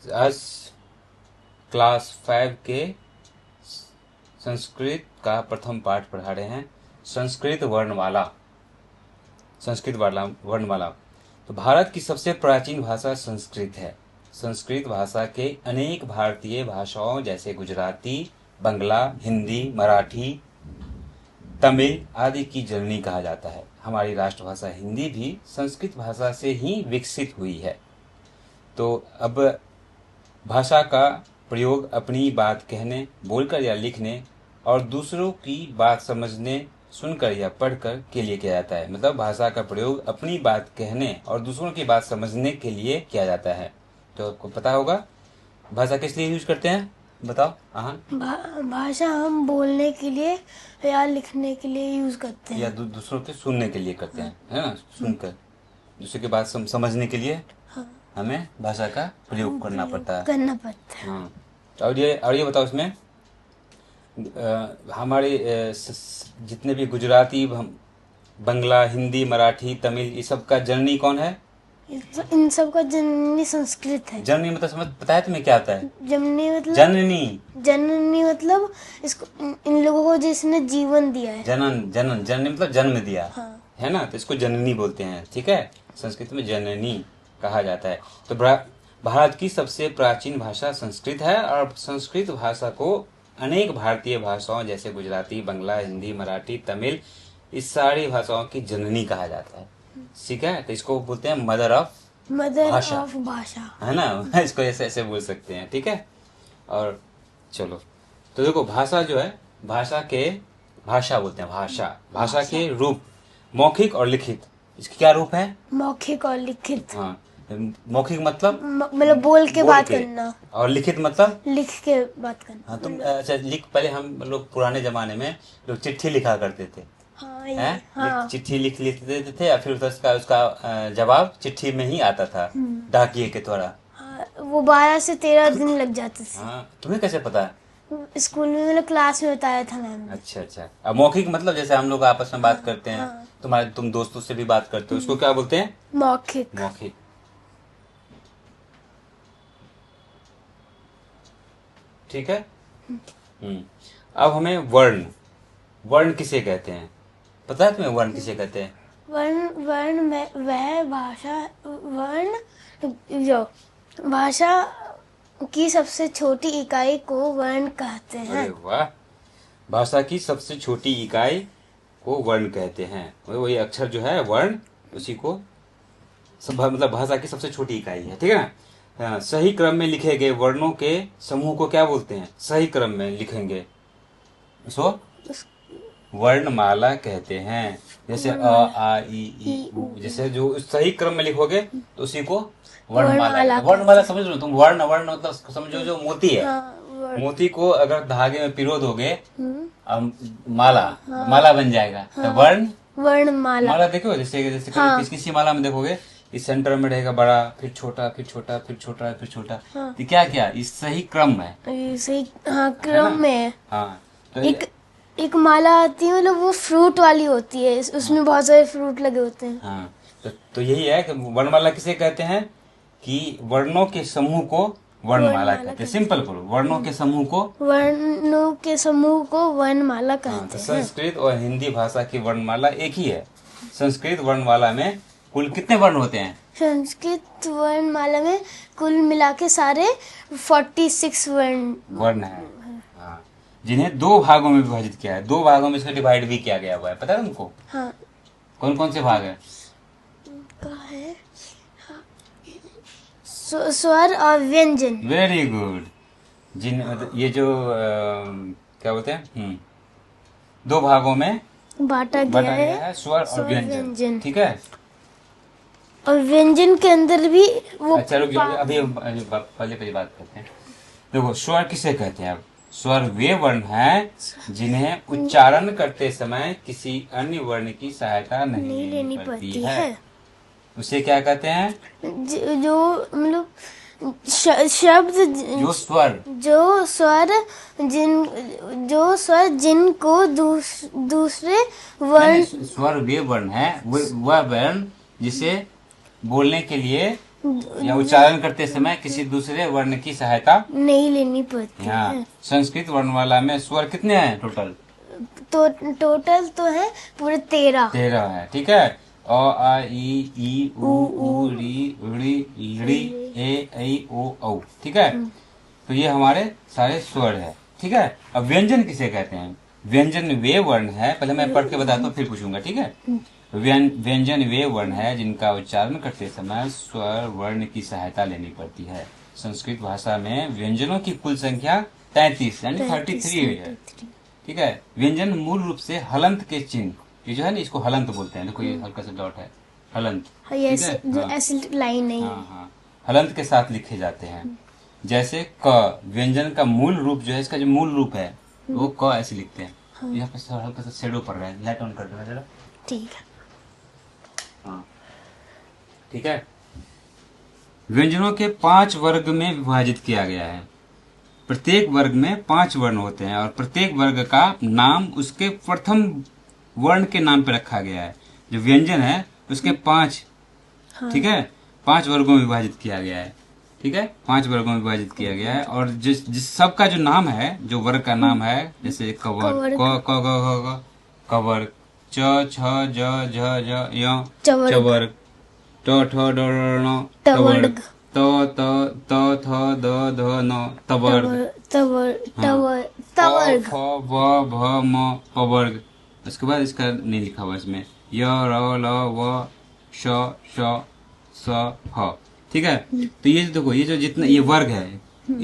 आज क्लास 5 के संस्कृत का प्रथम पाठ पढ़ा रहे हैं। संस्कृत वर्णमाला। संस्कृत वर्णमाला। तो भारत की सबसे प्राचीन भाषा संस्कृत है। संस्कृत भाषा के अनेक भारतीय भाषाओं जैसे गुजराती, बंगला, हिंदी, मराठी, तमिल आदि की जननी कहा जाता है। हमारी राष्ट्रभाषा हिंदी भी संस्कृत भाषा से ही विकसित हुई है। तो अब भाषा का प्रयोग अपनी बात कहने, बोलकर या लिखने और दूसरों की बात समझने, सुनकर या पढ़कर के लिए किया जाता है। मतलब भाषा का प्रयोग अपनी बात कहने और दूसरों की बात समझने के लिए किया जाता है। तो आपको पता होगा भाषा किस लिए यूज करते हैं, बताओ। हाँ, भाषा हम बोलने के लिए या लिखने के लिए यूज करते हैं या दूसरों के सुनने के लिए करते हैं, है ना। सुनकर दूसरे की बात समझने के लिए हमें भाषा का प्रयोग करना पड़ता है। हाँ। और ये बताओ, इसमें हमारे जितने भी गुजराती, बंगला, हिंदी, मराठी, तमिल, ये सब का जननी कौन है? इन सब का जननी संस्कृत है। जननी मतलब समझ पता है तुम्हें क्या आता है? जननी मतलब जननी मतलब इसको इन लोगों को जिसने जीवन दिया है। जननी मतलब जन्म दिया। हाँ। है ना। तो इसको जननी बोलते हैं। ठीक है, संस्कृत में जननी कहा जाता है। तो भारत की सबसे प्राचीन भाषा संस्कृत है और संस्कृत भाषा को अनेक भारतीय भाषाओं जैसे गुजराती, बंगला, हिंदी, मराठी, तमिल, इस सारी भाषाओं की जननी कहा जाता है। ठीक है। तो इसको बोलते हैं मदर ऑफ भाषा, है ना। इसको ऐसे बोल सकते हैं। ठीक है। और चलो, तो देखो भाषा जो है, भाषा बोलते हैं। भाषा के रूप मौखिक और लिखित। इसके क्या रूप है? मौखिक और लिखित। हाँ, मौखिक मतलब बोल के बात करना, और लिखित मतलब लिख के बात करना। हाँ, तुम अच्छा पहले हम लोग पुराने जमाने में लोग चिट्ठी लिखा करते थे। हाँ, चिट्ठी लिख लेते थे या फिर उसका जवाब चिट्ठी में ही आता था, डाकिये के द्वारा। वो 12 से 13 दिन लग जाते थे। हाँ, तुम्हें कैसे पता है? स्कूल में मतलब क्लास में बताया था मैम। अच्छा। अब मौखिक मतलब जैसे हम लोग आपस में बात करते हैं, तुम दोस्तों से भी बात करते हो, उसको क्या बोलते हैं? मौखिक। ठीक है। अब हमें वर्ण किसे कहते हैं पता है तुम्हें? वर्ण किसे कहते हैं? वर्ण में वह भाषा की सबसे छोटी इकाई को वर्ण कहते हैं। अरे वाह, भाषा की सबसे छोटी इकाई को वर्ण कहते हैं। वही अक्षर जो है वर्ण, उसी को मतलब भाषा की सबसे छोटी इकाई है। ठीक है ना। सही क्रम में लिखे गए वर्णों के समूह को क्या बोलते हैं? सही क्रम में लिखेंगे उसको वर्णमाला कहते हैं। जैसे अ, आ, ई, उ, जैसे जो सही क्रम में लिखोगे तो उसी को वर्णमाला समझ लो तुम। वर्ण मतलब समझो जो मोती है। मोती को अगर धागे में पिरो दोगे माला बन जाएगा। तो वर्णमाला देखो, जैसे किसी माला में देखोगे इस सेंटर में रहेगा बड़ा, फिर छोटा, फिर छोटा, फिर छोटा, फिर छोटा। तो क्या इस सही क्रम में क्रम में। हाँ, तो एक माला आती है, मतलब वो फ्रूट वाली होती है, उसमें बहुत सारे फ्रूट लगे होते हैं। हाँ, तो यही है कि वर्णमाला किसे कहते हैं कि वर्णों के समूह को वर्णमाला कहते हैं। सिंपल करो, वर्णों के समूह को वर्णमाला कहते हैं। संस्कृत और हिंदी भाषा की वर्णमाला एक ही है। संस्कृत वर्णमाला में कुल कितने वर्ण होते हैं? संस्कृत वर्णमाला में कुल मिला के सारे 46 वर्ण है। हाँ, जिन्हें 2 भागों में विभाजित किया है। 2 भागों में इसको डिवाइड भी किया गया हुआ है। पता है तुमको? हाँ। कौन से भाग है? स्वर और व्यंजन। Very good. ये जो क्या बोलते हैं, 2 भागों में बांटा गया है, स्वर और व्यंजन। ठीक है। और व्यंजन के अंदर भी वो अच्छा रुक, अभी पहले बात करते हैं। देखो, स्वर किसे कहते हैं? अब स्वर वे वर्ण हैं जिन्हें उच्चारण करते समय किसी अन्य वर्ण की सहायता नहीं लेनी पड़ती है। उसे क्या कहते हैं? जो मतलब शब्द, जो स्वर जिनको दूसरे वर्ण, स्वर वे वर्ण है, वह वर्ण जिसे बोलने के लिए या उच्चारण करते समय किसी दूसरे वर्ण की सहायता नहीं लेनी पड़ती हाँ। है। संस्कृत वर्णमाला में स्वर कितने हैं टोटल? तो टोटल तो है पूरे 13। 13 है, ठीक है। अ आ ई उ ऊ री ऋ ली ए ऐ ओ औ, ठीक है। तो ये हमारे सारे स्वर है, ठीक है। अब व्यंजन किसे कहते हैं? व्यंजन वे वर्ण है, पहले मैं पढ़ के बताता हूँ फिर पूछूंगा, ठीक है। व्यंजन वे वर्ण है जिनका उच्चारण करते समय स्वर वर्ण की सहायता लेनी पड़ती है। संस्कृत भाषा में व्यंजनों की कुल संख्या 33 यानी 33 है, ठीक है। व्यंजन मूल रूप से हलंत के चिन्ह, ये जो है ना इसको हलंत बोलते हैं, देखो ये हल्का सा डॉट है, हलंत, हाँ, ये ठीक है। जो हाँ। ऐसी लाइन नहीं है। हाँ हाँ, हलंत के साथ लिखे जाते हैं। जैसे क, व्यंजन का मूल रूप जो है, इसका जो मूल रूप है वो क ऐसे लिखते हैं। यहाँ पे हल्का सा शेडो पड़ रहा है, लाइट ऑन कर देना जरा। ठीक है। हाँ, ठीक है। व्यंजनों के 5 वर्ग में विभाजित किया गया है। प्रत्येक वर्ग में 5 वर्ण होते हैं और प्रत्येक वर्ग का नाम उसके प्रथम वर्ण के नाम पे रखा गया है। जो व्यंजन है उसके 5, हाँ। ठीक है, 5 वर्गों में विभाजित किया गया है, ठीक है। 5 वर्गों में विभाजित किया गया है और जिस सबका जो नाम है, जो वर्ग का नाम है, जैसे कवर, क क ग कवर, च छ ज झ झ य चवर्ग, ट ठ ड ढ ण टवर्ग, त त त थ द ध न तवर्ग, तवर्ग, फ व भ म पवर्ग। उसके बाद इसका नहीं लिखा हुआ इसमें, य र ल व श श स ह, ठीक है। तो ये देखो, ये जो जितना ये वर्ग है,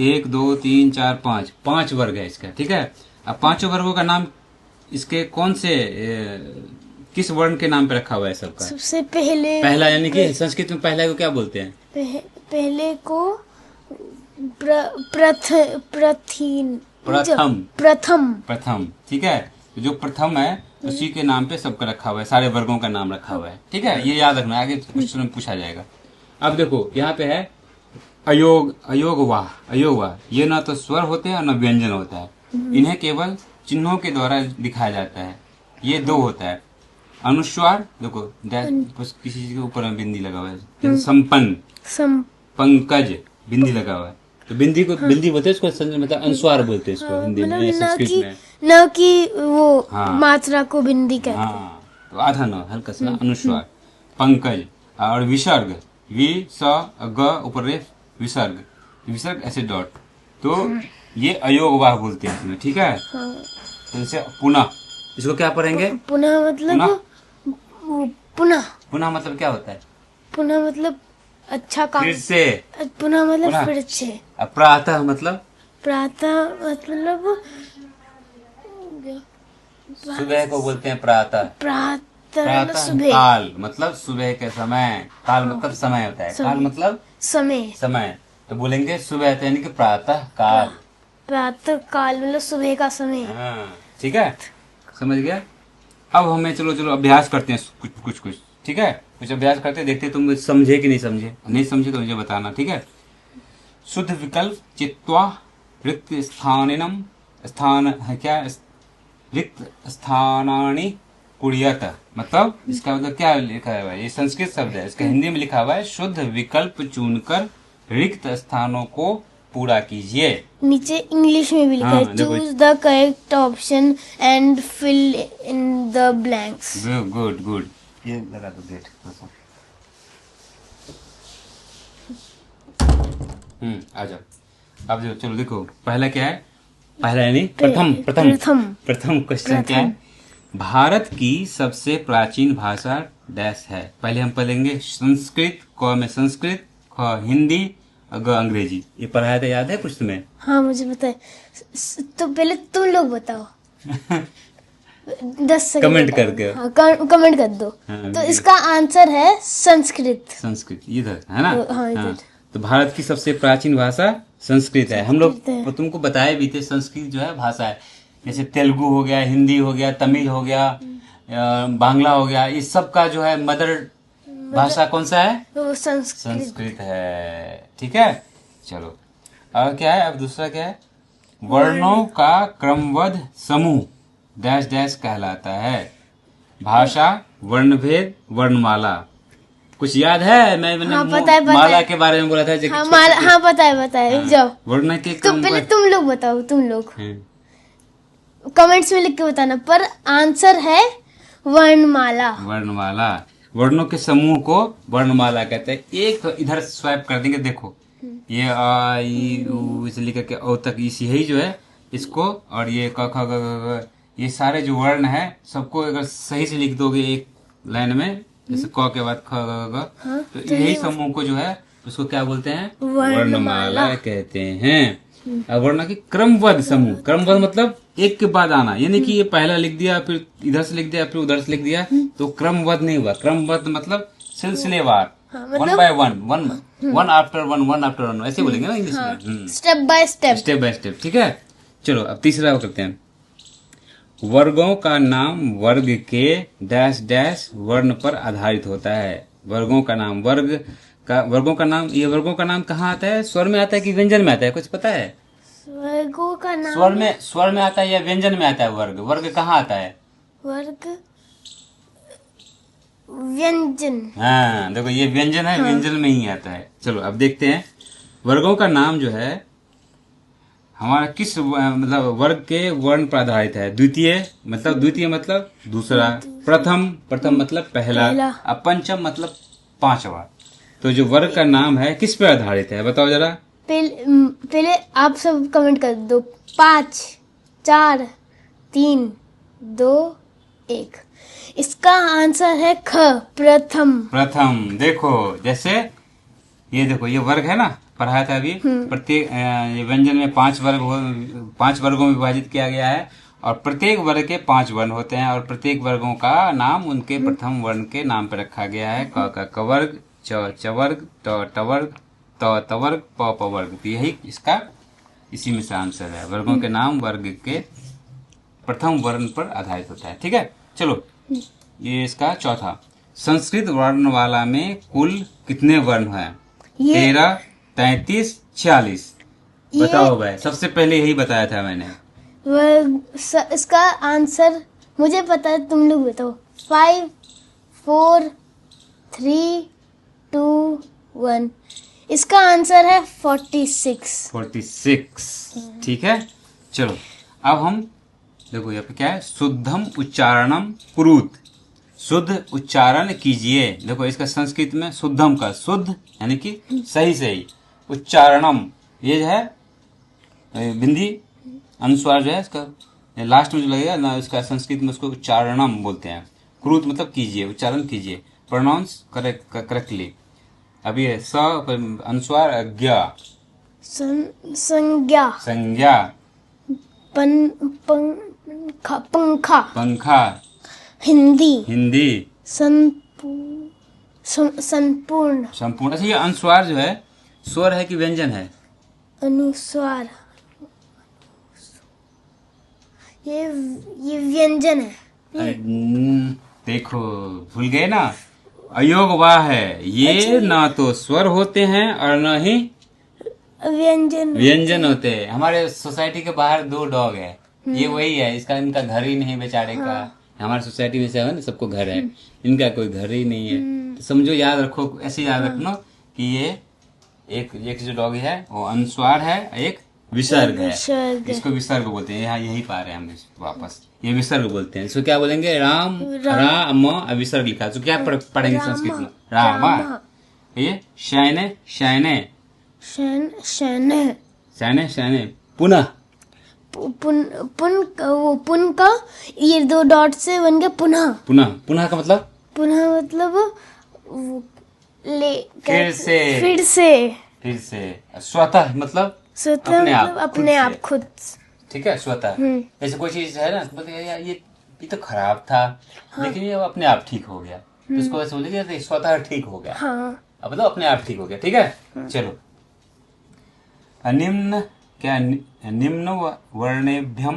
1 2 3 4 5 वर्ग है इसका, ठीक है। अब 5 वर्गों का नाम इसके कौन से किस वर्ण के नाम पे रखा हुआ है सबका? सबसे पहले पहला, यानी कि संस्कृत में पहला को क्या बोलते हैं? पहले को प्रथम प्रथम, ठीक है। तो जो प्रथम है उसी के नाम पे सबका रखा हुआ है, सारे वर्गों का नाम रखा हुआ है, ठीक है। ये याद रखना, आगे क्वेश्चन में पूछा जाएगा। अब देखो यहाँ पे है अयोग, अयोग वाह, ये ना तो स्वर होते हैं ना व्यंजन होता है। इन्हें केवल चिन्हों के द्वारा दिखाया जाता है। ये 2 होता है, अनुस्वार, देखो किसी चीज के ऊपर में बिंदी लगा हुआ है, जैसे संपन्न, पंकज, बिंदी लगा हुआ है, तो बिंदी को बिंदी बोलते हैं, इसको मतलब अनुस्वार बोलते हैं इसको हिंदी में, संस्कृत में। न कि वो मात्रा को बिंदी कहते हैं। हाँ, तो आधा न, हल्का सा अनुस्वार, पंकज। और विसर्ग, वि स ग ऊपर रे, विसर्ग ऐसे डॉट, तो ये अयोग वाह बोलते हैं इसमें, ठीक है। तो जैसे पुनः, इसको क्या पढ़ेंगे? पुनः मतलब पुनः मतलब क्या होता है? पुनः मतलब अच्छा काम, फिर से। पुनः मतलब फिर से। प्रातः मतलब? प्रातः मतलब सुबह को बोलते हैं प्रातः। प्रातः सुबह। काल मतलब सुबह के समय, काल मतलब समय होता है, काल मतलब समय, तो बोलेंगे सुबह, तो यानी कि प्रातः काल। प्रातः काल मतलब सुबह का समय। हाँ, ठीक है, समझ गया। अब हमें चलो अभ्यास करते हैं कुछ, ठीक है। कुछ अभ्यास करते हैं, देखते तुम समझे कि नहीं समझे तो मुझे बताना, ठीक है। शुद्ध विकल्प चित्वा रिक्त स्थानिनम, स्थान है क्या, रिक्त स्थानानि कुड़ियत, मतलब इसका मतलब क्या लिखा हुआ है? ये संस्कृत शब्द है, इसका हिंदी में लिखा हुआ है, शुद्ध विकल्प चुनकर रिक्त स्थानों को पूरा कीजिए। नीचे इंग्लिश में भी लिखा है, choose the correct option and fill in the blanks. Good, ये लगा दो डेट। आ जाओ। अब जो चलो देखो, पहला क्या है? पहला यानी प्रथम क्वेश्चन क्या है? भारत की सबसे प्राचीन भाषा डैश है। पहले हम पढ़ेंगे संस्कृत, क में संस्कृत, ख हिंदी, ग अंग्रेजी। ये पढ़ाया था, याद है कुछ तुम्हें? हाँ मुझे पता है। तो पहले तुम लोग बताओ। 10 सेकंड कमेंट करके। हाँ, कमेंट कर दो। हाँ, तो इसका आंसर है संस्कृत इधर है ना? हाँ, इधर। तो भारत की सबसे प्राचीन भाषा संस्कृत है। हम लोग तुमको बताए भी थे, संस्कृत जो है भाषा है, जैसे तेलुगु हो गया, हिंदी हो गया, तमिल हो गया, बांग्ला हो गया, इस सब का जो है मदर भाषा कौन सा है? वो संस्कृत है, ठीक है। चलो अब क्या है? अब दूसरा क्या है? वर्णों का क्रमबद्ध समूह डैश डैश कहलाता है। भाषा, वर्णभेद, वर्णमाला। कुछ याद है? मैंने हाँ, पता है। माला के बारे में बोला था। हाँ, हाँ, पता है। जाओ, वर्ण के तो पहले तुम लोग बताओ, तुम लोग हाँ। कमेंट्स में लिख के बताना, पर आंसर है वर्णमाला। वर्णमाला, वर्णों के समूह को वर्णमाला कहते हैं। एक इधर स्वाइप कर देंगे, देखो ये आ ई उ से लेकर के ओ तक, इस यही जो है इसको, और ये क ख ग घ घ, ये सारे जो वर्ण है सबको अगर सही से लिख दोगे एक लाइन में, जैसे क के बाद ख ग घ, तो यही समूह को जो है उसको क्या बोलते हैं? वर्णमाला कहते हैं। अब वर्ण की क्रमबद्ध समूह, क्रमबद्ध मतलब एक के बाद आना, यानी कि ये पहला लिख दिया, फिर इधर से लिख दिया, फिर उधर से लिख दिया, तो क्रमबद्ध नहीं हुआ। क्रमबद्ध मतलब सिलसिलेवार, one by one after one, ऐसे बोलेंगे ना इंग्लिश में। Step by step. ठीक है, चलो अब तीसरा करते हैं। वर्गों का नाम वर्ग के डैश डैश वर्ण पर आधारित होता है। वर्गों का नाम, वर्गों का नाम, ये वर्गों का नाम कहाँ आता है? स्वर में आता है कि व्यंजन में आता है? कुछ पता है? वर्गों का नाम स्वर में आता है या व्यंजन में आता है? वर्ग कहाँ आता है? वर्ग व्यंजन। हाँ, देखो ये व्यंजन है, व्यंजन में ही आता है। चलो अब देखते हैं वर्गों का नाम जो है हमारा किस मतलब वर्ग के वर्ण पर आधारित है। द्वितीय मतलब दूसरा, प्रथम मतलब पहला, अब पंचम मतलब पांचवा। तो जो वर्ग का नाम है किस पे आधारित है, बताओ जरा। पहले आप सब कमेंट कर दो। 5 4 3 2 1। इसका आंसर है ख, प्रथम। देखो जैसे ये देखो, ये वर्ग है ना, पढ़ाया था अभी। प्रत्येक ये व्यंजन में 5 वर्गों में विभाजित किया गया है, और प्रत्येक वर्ग के 5 वर्ण होते हैं, और प्रत्येक वर्गों का नाम उनके प्रथम वर्ण के नाम पर रखा गया है। क का कवर्ग, च वर्ग, ट वर्ग, त वर्ग, प वर्ग। तो यही इसका इसी में से आंसर है। वर्गों के नाम वर्ग के प्रथम वर्ण पर आधारित होता है। ठीक है, चलो ये इसका चौथा। संस्कृत वर्णमाला में कुल कितने वर्ण हैं? 13, 33, 46। बताओ भाई, सबसे पहले यही बताया था मैंने। इसका आंसर मुझे पता है, तुम लोग बताओ। 5 4 3 2 1। इसका आंसर है 46। ठीक है, चलो अब हम देखो यहाँ पे क्या है। शुद्धम उच्चारणम कुरुत, शुद्ध उच्चारण कीजिए। देखो इसका संस्कृत में शुद्धम का शुद्ध यानी कि सही, उच्चारणम ये जो है बिंदी अनुस्वार जो है इसका लास्ट में जो लगेगा ना, इसका संस्कृत में उसको उच्चारणम बोलते हैं। कुरुत मतलब कीजिए, उच्चारण कीजिए, प्रोनाउंस करेक्टली। अब ये स अनुस्वार ज्ञा, संज्ञा, पंखा, हिंदी, संपूर्ण। अच्छा, ये अनुस्वार जो है स्वर है कि व्यंजन है? अनुस्वार ये व्यंजन है। देखो भूल गए ना, अयोग वाह है ये। ना तो स्वर होते हैं और न ही व्यंजन होते हैं। हमारे सोसाइटी के बाहर 2 डॉग है, ये वही है। इनका घर ही नहीं बेचारे का। हमारे सोसाइटी में से है ना, सबको घर है, इनका कोई घर ही नहीं है। तो समझो, याद रखो, ऐसे याद रखना कि ये एक जो डॉग है वो अनुस्वार है, एक विसर्ग है। इसको विसर्ग बोलते हैं। यहाँ यही पा रहे हैं हम वापस, ये विसर्ग बोलते हैं। इसको क्या बोलेंगे? राम विसर्ग लिखा, तो क्या पढ़ेंगे संस्कृत में? राम। ये शयने, पुनः, पुन का ये 2 डॉट से बन गया पुनः का मतलब? पुनः मतलब फिर से। स्वतः मतलब अपने आप, खुद। ठीक है, स्वतः। जैसे कोई चीज है ना, तो यार ये तो खराब था, लेकिन ये अपने आप ठीक हो गया, तो इसको ऐसे बोलेंगे स्वतः ठीक हो गया। अब मतलब अपने आप ठीक हो गया। ठीक है, चलो निम्न वर्णेभ्य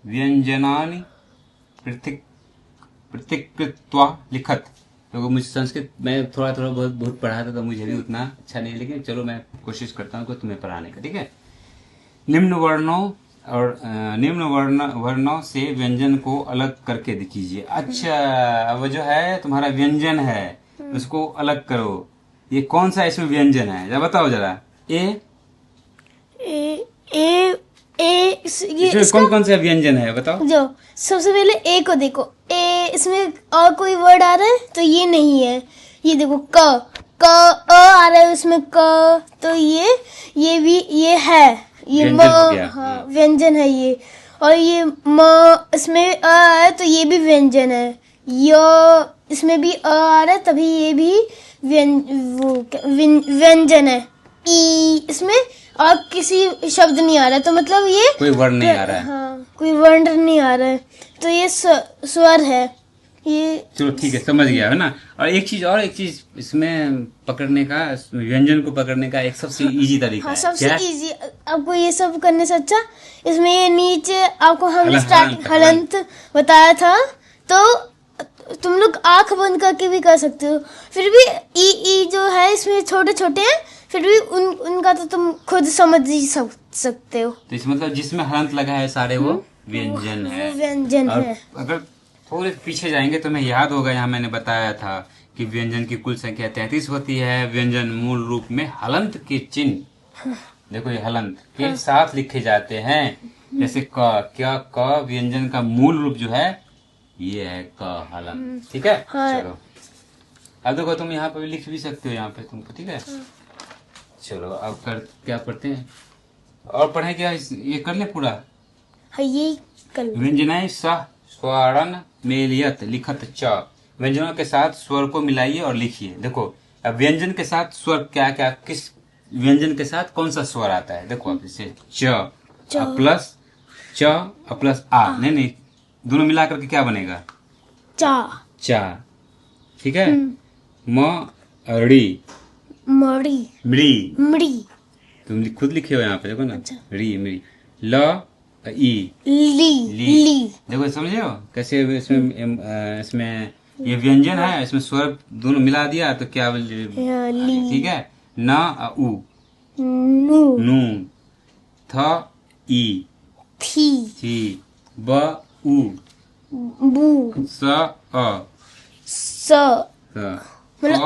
व्यंजनानि पृथक्कृत्वा लिखत। तो मुझे संस्कृत में थोड़ा बहुत पढ़ा था, तो मुझे भी उतना अच्छा नहीं है, लेकिन चलो मैं कोशिश करता हूँ तुम्हें पढ़ाने का। ठीक है, निम्न वर्णों और निम्न वर्णों से व्यंजन को अलग करके कीजिए। अच्छा, अब जो है तुम्हारा व्यंजन है उसको अलग करो। ये कौन सा इसमें व्यंजन है जरा बताओ जरा। ए ए ए ए ये इसमें कौन कौन सा व्यंजन है बताओ। जो सबसे पहले ए को देखो, ए इसमें और कोई वर्ड आ रहा है तो ये नहीं है। ये देखो क आ रहा है उसमें क, तो ये भी ये है, ये म, व्यंजन हो गया। हाँ व्यंजन है ये। और ये म इसमें अ है तो ये भी व्यंजन है। इसमें भी अ आ रहा है तभी ये भी व्यंजन है। ई इसमें और किसी शब्द नहीं आ रहा है तो मतलब ये कोई वर्ण नहीं आ रहा है। हाँ कोई वर्ण नहीं आ रहा है तो ये स्वर है ये। चलो ठीक है, समझ गया है ना। और एक चीज इसमें पकड़ने का, व्यंजन को पकड़ने का एक सबसे इजी तरीका हाँ है। सबसे क्या? इजी। आपको ये सब करने से अच्छा इसमें ये नीचे आपको हमने स्टार्टिंग हलंत हलंत बताया था, तो तुम लोग आंख बंद करके भी कर सकते हो। फिर भी ई जो है इसमें छोटे छोटे हैं, फिर भी उनका तो तुम खुद समझ ही सकते हो। तो इस मतलब जिसमें हलंत लगा है सारे वो व्यंजन है। व्यंजन और है। अगर थोड़े पीछे जाएंगे तो हमें याद होगा, यहाँ मैंने बताया था कि व्यंजन की कुल संख्या 33 होती है। व्यंजन मूल रूप में हलंत के चिन्ह, देखो ये हलंत के साथ लिखे जाते हैं। जैसे क व्यंजन का मूल रूप जो है ये है क हलंत। ठीक है। हाँ। चलो अब देखो तुम यहाँ पे लिख भी सकते हो यहाँ पे तुमको। ठीक है। चलो अब क्या पढ़ते हैं और पढ़े क्या ये कर ले पूरा। हाँ ये कर व्यंजनाएं सह स्वरण मेलियत लिखत च। व्यंजनों के साथ स्वर को मिलाइए और लिखिए। देखो अब व्यंजन के साथ स्वर क्या क्या, किस व्यंजन के साथ कौन सा स्वर आता है। देखो अब जैसे च प्लस आ, नहीं दोनों मिला करके क्या बनेगा चा। ठीक है। म री मड़ी मड़ी तुम खुद लिखे हो यहाँ पे देखो ना। अच्छा। री मड़ी ल ई ली देखो समझे हो कैसे इसमें ये व्यंजन है, इसमें स्वर दोनों मिला दिया तो क्या ली। ठीक है। न उ नू थ ई थी ब उ बू स अ मतलब अ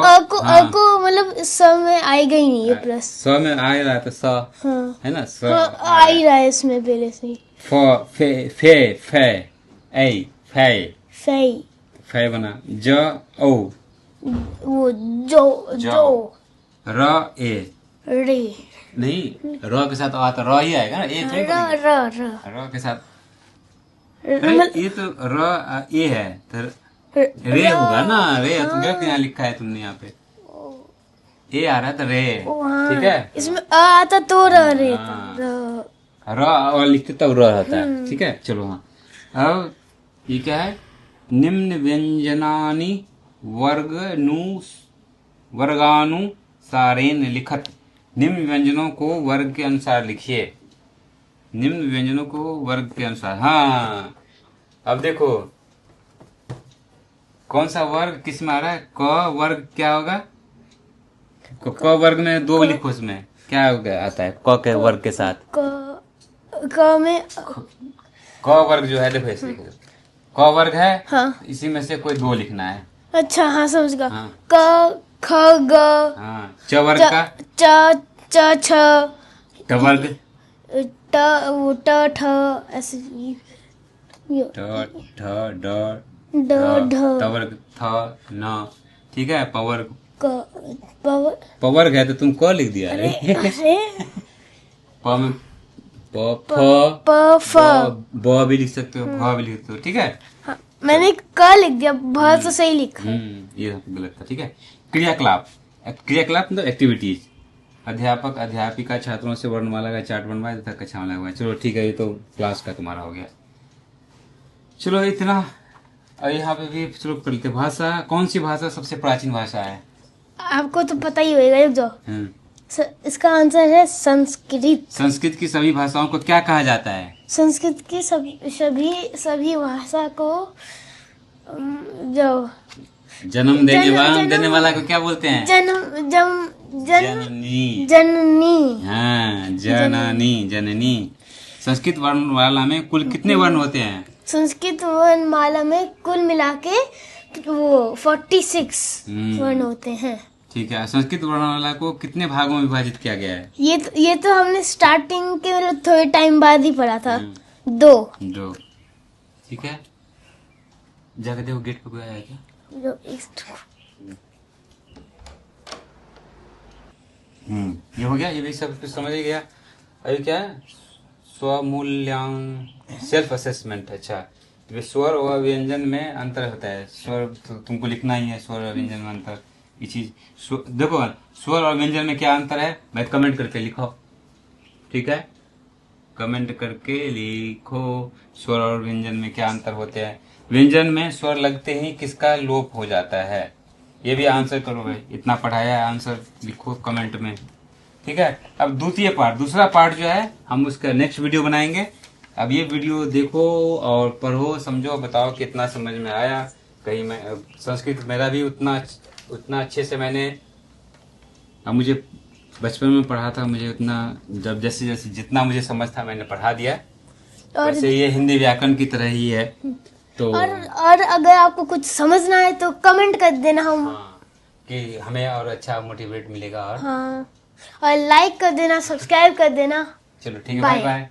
को मतलब स में आएगा ही नहीं है प्लस। स में आ रहा है तो स हाँ है ना। स हाँ आ ही रहा है इसमें पहले से ही। फे बना। ज ओ वो जो र ए रे नहीं, र के साथ आ तो र ही आएगा ना, ए थोड़ी बनेगा। र के साथ अरे ये तो र ए है तो रे होगा ना। रे तुम गलत यहाँ लिखा है तुमने यहाँ पे, ए आ रहा है तो रे। ठीक है। इसमें आ आता तो रे र और लिखते तब र रहता है। ठीक है। चलो हाँ अब ये क्या है। निम्न व्यंजनानि वर्गानुसारेण लिखत। निम्न व्यंजनों को वर्ग के अनुसार लिखिए। निम्न व्यंजनों को वर्ग के अनुसार। हाँ अब देखो कौन सा वर्ग किस में आ रहा है। क वर्ग क्या होगा। क वर्ग में दो लिखो, उसमें क्या आता है क के वर्ग के साथ। क में क वर्ग जो है देखो ऐसे लिखो। क वर्ग है। हाँ इसी में से कोई दो लिखना है। अच्छा हाँ समझ गया। हाँ। क ख ग हाँ च वर्ग का च छ ट वर्ग ट ठ ऐसे ट ठ ड ड ढ त वर्ग थ न। ठीक है। पवर्ग पावर पवर्ग है तो तुम क लिख दिया। अरे प में प फ ब भी लिख सकते हो, भ भी लिख सकते हो। ठीक है। हाँ, मैंने क लिख दिया, भ तो सही लिखा। ये गलत था। ठीक है। क्रियाकलाप मतलब एक्टिविटीज। अध्यापक अध्यापिका छात्रों से वर्णमाला का चार्ट बनवाए तथा कक्षा में लगवाए। चलो ठीक है, ये तो क्लास का तुम्हारा हो गया। चलो इतना। और यहाँ पे भी शुरू कर लेते। भाषा, कौन सी भाषा सबसे प्राचीन भाषा है। आपको तो पता ही होगा। एक जो इसका आंसर है संस्कृत। संस्कृत की सभी भाषाओं को क्या कहा जाता है। संस्कृत की सभी भाषा को जो जन्म देने वाला को क्या बोलते हैं। जननी। हाँ जननी। संस्कृत वर्णमाला में कुल कितने वर्ण होते हैं? संस्कृत वर्णमाला में कुल मिला के वो 46 वर्ण होते हैं। ठीक है। संस्कृत वर्णमाला को कितने भागों में विभाजित किया गया है? ये तो हमने स्टार्टिंग के मतलब थोड़े टाइम बाद ही पढ़ा था। दो। ठीक है। जाकर देखो गेट पे कोई आया है क्या? ये हो गया, ये भी सब कुछ समझ ही गया। अभी क्या है? स्वमूल्यांकन, सेल्फ असेसमेंट। अच्छा, स्वर और व्यंजन में अंतर होता है। स्वर तो तुमको लिखना ही है, स्वर और व्यंजन में अंतर। ये चीज देखो, स्वर और व्यंजन में क्या अंतर है भाई, कमेंट करके लिखो। ठीक है, कमेंट करके लिखो स्वर और व्यंजन में क्या अंतर होते हैं। व्यंजन में स्वर लगते ही किसका लोप हो जाता है, ये भी आंसर करो भाई। इतना पढ़ाया है, आंसर लिखो कमेंट में। ठीक है। अब दूसरा पार्ट जो है हम उसका नेक्स्ट वीडियो बनाएंगे। अब ये वीडियो देखो और पढ़ो, समझो, बताओ कितना समझ में आया। कहीं मैं संस्कृत मेरा भी उतना अच्छे से मैंने, अब मुझे बचपन में पढ़ा था, मुझे उतना जब जैसे जितना मुझे समझ था मैंने पढ़ा दिया। और वैसे ये हिंदी व्याकरण की तरह ही है। तो और अगर आपको कुछ समझना है तो कमेंट कर देना, हम कि हमें और अच्छा मोटिवेट मिलेगा। और और लाइक कर देना, सब्सक्राइब कर देना। चलो ठीक है, बाय बाय।